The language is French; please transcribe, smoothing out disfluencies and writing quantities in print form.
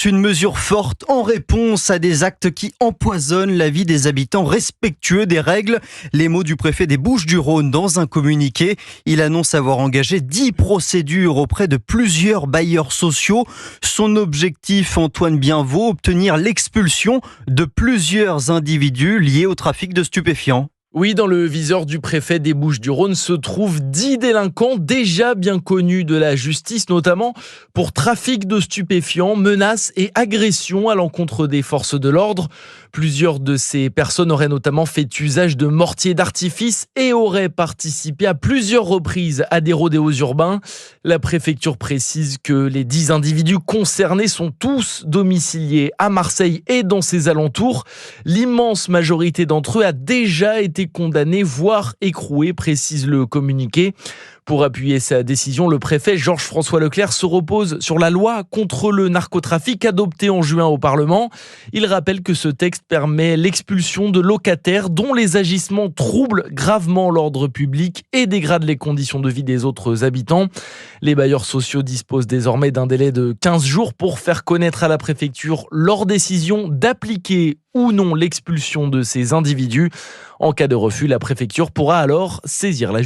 une mesure forte en réponse à des actes qui empoisonnent la vie des habitants respectueux des règles. Les mots du préfet des Bouches-du-Rhône dans un communiqué. Il annonce avoir engagé 10 procédures auprès de plusieurs bailleurs sociaux. Son objectif, Antoine Bienvaux, obtenir l'expulsion de plusieurs individus liés au trafic de stupéfiants. Oui, dans le viseur du préfet des Bouches-du-Rhône se trouvent 10 délinquants déjà bien connus de la justice, notamment pour trafic de stupéfiants, menaces et agressions à l'encontre des forces de l'ordre. Plusieurs de ces personnes auraient notamment fait usage de mortiers d'artifice et auraient participé à plusieurs reprises à des rodéos urbains. La préfecture précise que les 10 individus concernés sont tous domiciliés à Marseille et dans ses alentours. L'immense majorité d'entre eux a déjà été condamnée, voire écrouée, précise le communiqué. Pour appuyer sa décision, le préfet Georges-François Leclerc se repose sur la loi contre le narcotrafic adoptée en juin au Parlement. Il rappelle que ce texte permet l'expulsion de locataires dont les agissements troublent gravement l'ordre public et dégradent les conditions de vie des autres habitants. Les bailleurs sociaux disposent désormais d'un délai de 15 jours pour faire connaître à la préfecture leur décision d'appliquer ou non l'expulsion de ces individus. En cas de refus, la préfecture pourra alors saisir la justice.